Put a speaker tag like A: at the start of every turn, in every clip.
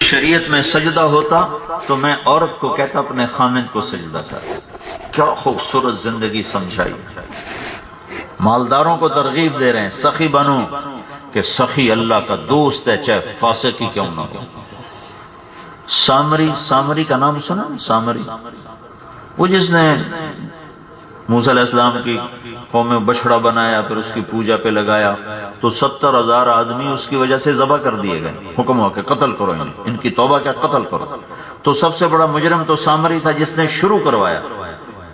A: شریعت میں سجدہ ہوتا تو میں عورت کو کہتا اپنے خامند کو سجدہ کر۔ کیا خوبصورت زندگی سمجھائی۔ مالداروں کو ترغیب دے رہے ہیں سخی بنو، کہ سخی اللہ کا دوست ہے چاہے فاسق ہی کیوں نہ ہو۔ سامری کا نام سنا؟ سامری، وہ جس نے موسیٰ علیہ السلام کی قوم میں بچڑا بنایا، پھر اس کی پوجا پہ لگایا تو 70,000 آدمی اس کی وجہ سے ذبح کر دیے گئے، حکم ہوا کہ قتل کرو ان کی توبہ کیا، قتل کرو۔ تو سب سے بڑا مجرم تو سامری تھا جس نے شروع کروایا۔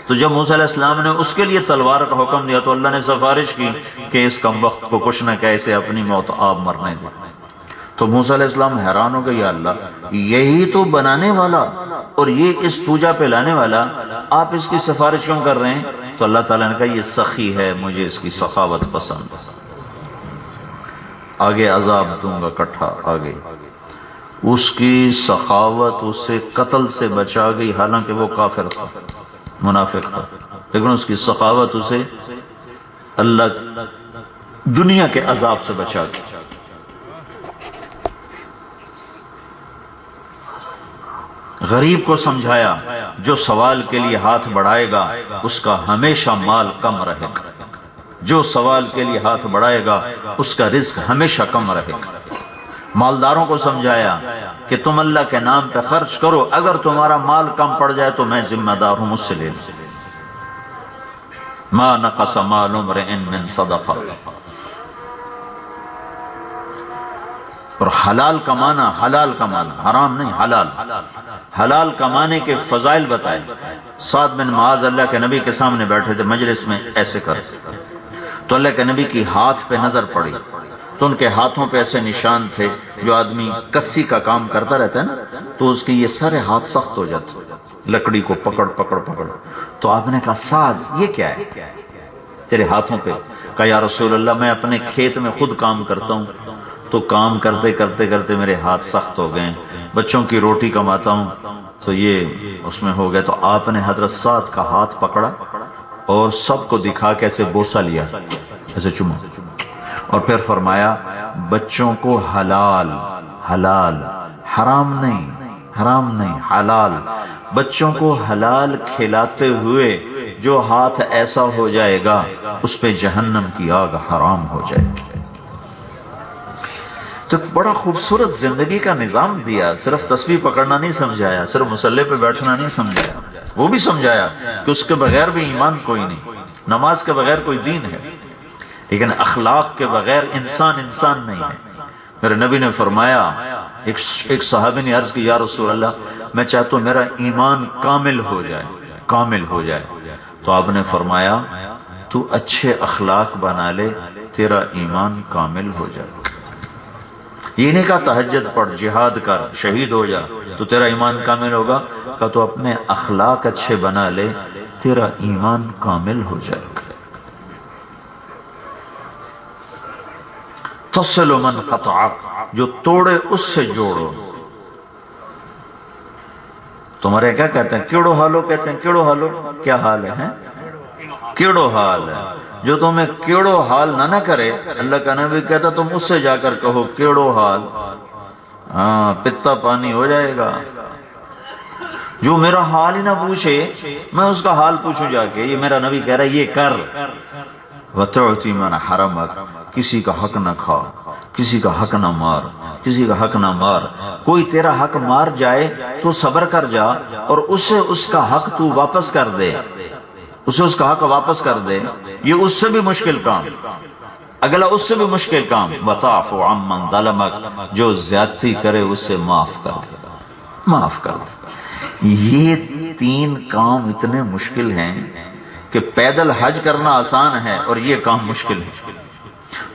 A: تو جب موسیٰ علیہ السلام نے اس کے لیے تلوار کا حکم دیا تو اللہ نے سفارش کی کہ اس کم وقت کو کچھ نہ کیسے اپنی موت آپ مرنے دے۔ تو موسیٰ علیہ السلام حیران ہو گئے، یا اللہ یہی تو بنانے والا اور یہ اس پوجا پہ لانے والا، آپ اس کی سفارش کیوں کر رہے ہیں؟ تو اللہ تعالیٰ نے کہا یہ سخی ہے، مجھے اس کی سخاوت پسند ہے، آگے عذاب دوں گا کٹھا۔ آگے اس کی سخاوت اسے قتل سے بچا گئی، حالانکہ وہ کافر تھا، منافق تھا، لیکن اس کی سخاوت اسے اللہ دنیا کے عذاب سے بچا گئی۔ غریب کو سمجھایا جو سوال کے لیے ہاتھ بڑھائے گا اس کا ہمیشہ مال کم رہے گا، جو سوال کے لیے ہاتھ بڑھائے گا اس کا رزق ہمیشہ کم رہے گا۔ مالداروں کو سمجھایا کہ تم اللہ کے نام پہ خرچ کرو، اگر تمہارا مال کم پڑ جائے تو میں ذمہ دار ہوں، مجھ سے لے لو۔ ما نقص مال امرئ من صدقہ۔ اور حلال کمانا، حلال کمانا، حرام نہیں، حلال حلال کمانے کے فضائل بتائے۔ سعد بن معاذ اللہ کے نبی کے سامنے بیٹھے تھے مجلس میں، ایسے کر تو اللہ کے نبی کی ہاتھ پہ نظر پڑی تو ان کے ہاتھوں پہ ایسے نشان تھے، جو آدمی کسی کا کام کرتا رہتا ہے نا تو اس کی یہ سارے ہاتھ سخت ہو جاتے، لکڑی کو پکڑ پکڑ پکڑ۔ تو آپ نے کہا سعد یہ کیا ہے تیرے ہاتھوں پہ؟ کہا یا رسول اللہ میں اپنے کھیت میں خود کام کرتا ہوں تو کام کرتے کرتے کرتے میرے ہاتھ سخت ہو گئے، بچوں کی روٹی کماتا ہوں تو یہ اس میں ہو گیا۔ تو آپ نے حضرت سعد کا ہاتھ پکڑا اور سب کو دکھا کے ایسے بوسہ لیا، ایسے چوما، اور پھر فرمایا بچوں کو حلال حلال، حرام نہیں، حرام نہیں، حلال، بچوں کو حلال کھلاتے ہوئے جو ہاتھ ایسا ہو جائے گا اس پہ جہنم کی آگ حرام ہو جائے گی۔ تو بڑا خوبصورت زندگی کا نظام دیا، صرف تسبیح پکڑنا نہیں سمجھایا، صرف مصلی پہ بیٹھنا نہیں سمجھایا، وہ بھی سمجھایا کہ اس کے بغیر بھی ایمان کوئی نہیں، نماز کے بغیر کوئی دین ہے، لیکن اخلاق کے بغیر انسان انسان نہیں ہے۔ میرے نبی نے فرمایا، ایک صحابی نے عرض کی یا رسول اللہ میں چاہتا ہوں میرا ایمان کامل ہو جائے، کامل ہو جائے۔ تو آپ نے فرمایا تو اچھے اخلاق بنا لے، تیرا ایمان کامل ہو جائے۔ یہ نہیں کہا تہجد پڑھ، جہاد کر، شہید ہو جا تو تیرا ایمان کامل ہوگا، کہ تو اپنے اخلاق اچھے بنا لے، تیرا ایمان کامل ہو جائے گا۔ تصل من قطعک، جو توڑے اس سے جوڑو۔ تمہارے کیا کہتے ہیں؟ کیڑو حالو کہتے ہیں، کیڑو حالو کیا حال ہے؟ کیڑو حال ہے، جو تمہیں کیڑو حال نہ کرے، اللہ کا نبی کہتا تم اس سے جا کر کہو کیڑو حال، ہاں پتا پانی ہو جائے گا۔ جو میرا حال ہی نہ پوچھے میں اس کا حال پوچھوں جا کے، یہ میرا نبی کہہ رہا ہے یہ کر۔ وَتُعْتِي مَنْ حَرَمَكَ، کسی کا حق نہ کھا، کسی کا حق نہ مار، کسی کا حق نہ مار۔ کوئی تیرا حق مار جائے تو صبر کر جا اور اسے اس کا حق تو واپس کر دے، اسے اس کا حق واپس کر دے، یہ اس سے بھی مشکل کام، اگلا اس سے بھی مشکل کام۔ وَتَعْفُ عَمَّنْ ظَلَمَكَ، جو زیادتی کرے اسے معاف کر دے، معاف کر دے۔ یہ تین کام اتنے مشکل ہیں کہ پیدل حج کرنا آسان ہے اور یہ کام مشکل ہے۔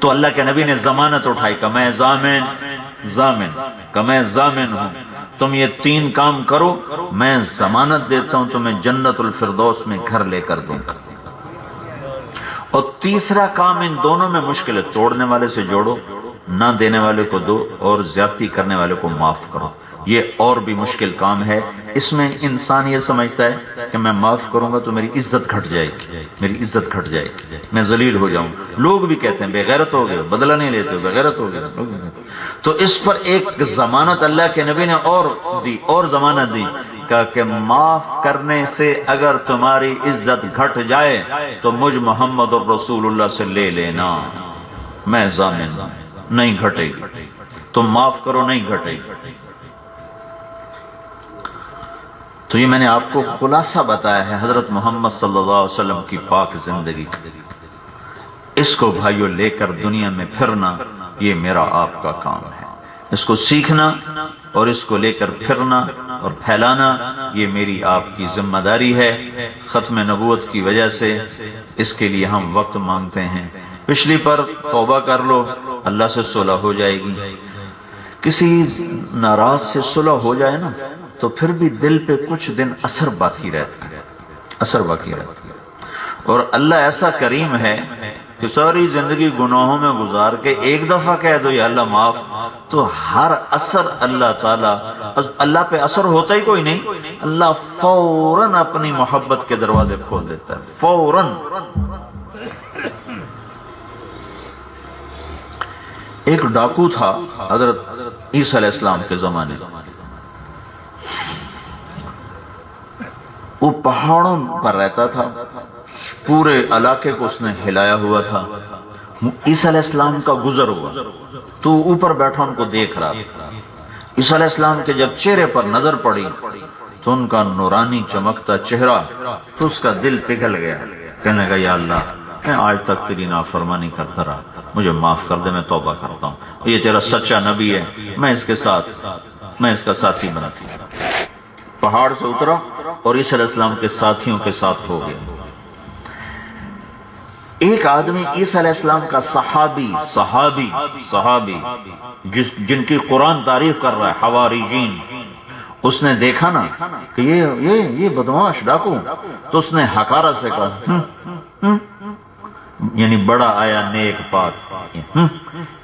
A: تو اللہ کے نبی نے ضمانت اٹھائی کہ میں ضامن ہوں، تم یہ تین کام کرو، میں ضمانت دیتا ہوں تمہیں جنت الفردوس میں گھر لے کر دوں گا۔ اور تیسرا کام ان دونوں میں مشکل ہے، توڑنے والے سے جوڑو، نہ دینے والے کو دو اور زیادتی کرنے والے کو معاف کرو۔ یہ اور بھی مشکل کام ہے، اس میں انسان یہ سمجھتا ہے کہ میں معاف کروں گا تو میری عزت گھٹ جائے گی، میری عزت گھٹ جائے گی، میں ذلیل ہو جاؤں۔ لوگ بھی کہتے ہیں بے غیرت ہو گئے، بدلہ نہیں لیتے ہو، بے غیرت ہو گئے۔ تو اس پر ایک ضمانت اللہ کے نبی نے اور دی، اور ضمانت دی، کہا کہ معاف کرنے سے اگر تمہاری عزت گھٹ جائے تو مجھ محمد الرسول اللہ سے لے لینا، میں ضامن ہوں، نہیں گھٹے گی، تم معاف کرو نہیں گھٹے گی۔ تو یہ میں نے آپ کو خلاصہ بتایا ہے حضرت محمد صلی اللہ علیہ وسلم کی پاک زندگی کا۔ اس کو بھائیوں لے کر دنیا میں پھرنا یہ میرا آپ کا کام ہے، اس کو سیکھنا اور اس کو لے کر پھرنا اور پھیلانا یہ میری آپ کی ذمہ داری ہے۔ ختم نبوت کی وجہ سے اس کے لیے ہم وقت مانگتے ہیں، پچھلی پر توبہ کر لو، اللہ سے صلح ہو جائے گی۔ کسی ناراض سے صلح ہو جائے نا تو پھر بھی دل پہ کچھ دن اثر باقی رہتا ہے، اثر باقی رہتا ہے۔ اور اللہ ایسا کریم ہے کہ ساری زندگی گناہوں میں گزار کے ایک دفعہ کہہ دو یا اللہ معاف، تو ہر اثر اللہ تعالیٰ، اللہ پہ اثر ہوتا ہی کوئی نہیں، اللہ فوراً اپنی محبت کے دروازے کھول دیتا ہے، فوراً۔ ایک ڈاکو تھا حضرت عیسیٰ علیہ السلام کے زمانے، وہ پہاڑوں پر رہتا تھا، پورے علاقے کو اس نے ہلایا ہوا تھا۔ عیسیٰ علیہ السلام کا گزر ہوا تو اوپر بیٹھا ان کو دیکھ رہا تھا۔ عیسیٰ علیہ السلام کے جب چہرے پر نظر پڑی تو ان کا نورانی چمکتا چہرہ، تو اس کا دل پگھل گیا، کہنے لگا یا اللہ میں آج تک تیری نافرمانی کرتا رہا، مجھے معاف کر دے، میں توبہ کرتا ہوں، یہ تیرا سچا نبی ہے، میں اس کا ساتھی بناتا ہوں۔ پہاڑ سے اترا اور عیسیٰ علیہ السلام کے ساتھیوں کے ساتھ ہو گیا۔ ایک آدمی عیسیٰ علیہ السلام کا صحابی جن کی قرآن تعریف کر رہا ہے، حواریین، اس نے دیکھا نا کہ یہ بدمعاش ڈاکو، تو اس نے حقارت سے کہا، یعنی بڑا آیا نیک پاک۔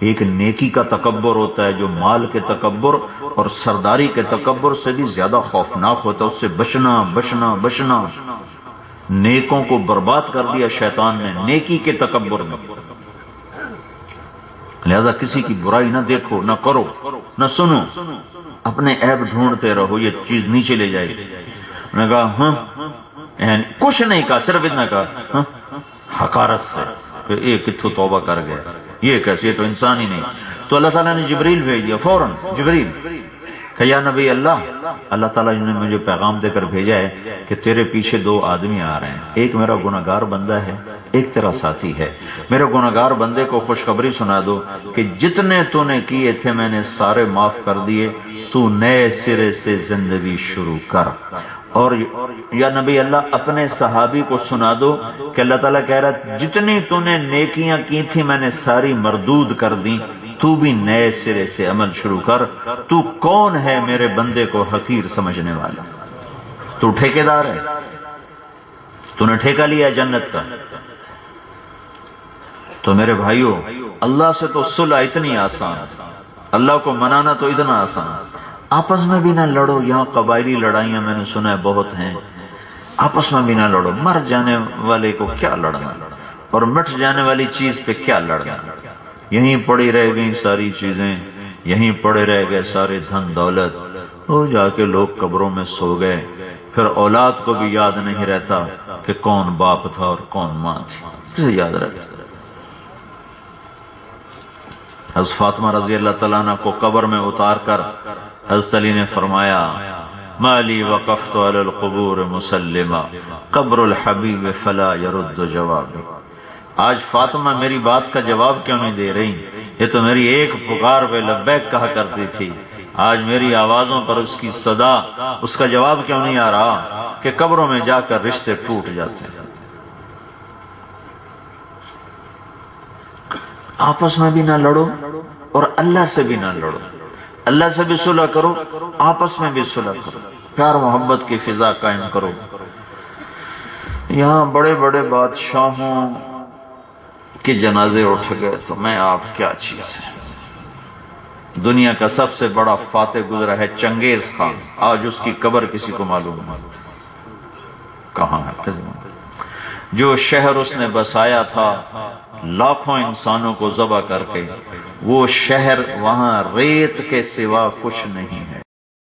A: ایک نیکی کا تکبر ہوتا ہے جو مال کے تکبر اور سرداری کے تکبر سے بھی زیادہ خوفناک ہوتا ہے، اس سے بچنا۔ نیکوں کو برباد کر دیا شیطان نے نیکی کے تکبر میں، لہذا کسی کی برائی نہ دیکھو، نہ کرو، نہ سنو، اپنے عیب ڈھونڈتے رہو، یہ چیز نیچے لے جائے گی۔ میں نے کہا یعنی کچھ نہیں کہا، صرف اتنا کہا حقارت سے کہ ایک کتھو توبہ کر گیا، یہ کیسے، تو انسان ہی نہیں۔ تو اللہ تعالیٰ نے جبریل بھیج دیا، فوراً جبریل کہ یا نبی اللہ تعالیٰ نے مجھے پیغام دے کر بھیجا ہے کہ تیرے پیچھے دو آدمی آ رہے ہیں، ایک میرا گناہگار بندہ ہے، ایک تیرا ساتھی ہے۔ میرے گناہگار بندے کو خوشخبری سنا دو کہ جتنے تو نے کیے تھے میں نے سارے معاف کر دیے، تو نئے سرے سے زندگی شروع کر۔ اور یا نبی اللہ اپنے صحابی کو سنا دو کہ اللہ تعالیٰ کہہ رہا جتنی تو نے نیکیاں کی تھی میں نے ساری مردود کر دی، تو بھی نئے سرے سے عمل شروع کر۔ تو کون ہے میرے بندے کو حقیر سمجھنے والا؟ تو ٹھیکیدار ہے، تو نے ٹھیکہ لیا جنت کا۔ تو میرے بھائیوں، اللہ سے تو صلح اتنی آسان، اللہ کو منانا تو اتنا آسان۔ آپس میں بھی نہ لڑو، یہاں قبائلی لڑائیاں میں نے سنا ہے بہت ہیں، آپس میں بھی نہ لڑو، مر جانے والے کو کیا لڑنا، اور مٹ جانے والی چیز پہ کیا لڑنا، یہیں پڑی رہ گئی ساری چیزیں، یہیں پڑے رہ گئے سارے دھن دولت، وہ جا کے لوگ قبروں میں سو گئے، پھر اولاد کو بھی یاد نہیں رہتا کہ کون باپ تھا اور کون ماں تھی، کسے یاد رہتا؟ حضرت فاطمہ رضی اللہ تعالیٰ عنہ کو قبر میں اتار کر حضرت علی نے فرمایا مالی وقفت علی القبور مسلمہ قبر الحبیب فلا يرد جواب۔ آج فاطمہ میری بات کا جواب کیوں نہیں دے رہی؟ یہ تو میری ایک پکار پہ لبیک کہا کرتی تھی، آج میری آوازوں پر اس کی صدا، اس کا جواب کیوں نہیں آ رہا کہ قبروں میں جا کر رشتے ٹوٹ جاتے ہیں۔ آپس میں بھی نہ لڑو اور اللہ سے بھی نہ لڑو، اللہ سے بھی صلح کرو، آپس میں بھی صلح کرو، پیار محبت کی فضا قائم کرو۔ یہاں بڑے بڑے بادشاہوں کے جنازے اٹھ گئے تو میں آپ کیا چیز ہے، دنیا کا سب سے بڑا فاتح گزرا ہے چنگیز خان، آج اس کی قبر کسی کو معلوم نہیں کہاں ہے۔ جو شہر اس نے بسایا تھا لاکھوں انسانوں کو ذبح کر کے، وہ شہر وہاں ریت کے سوا کچھ نہیں ہے۔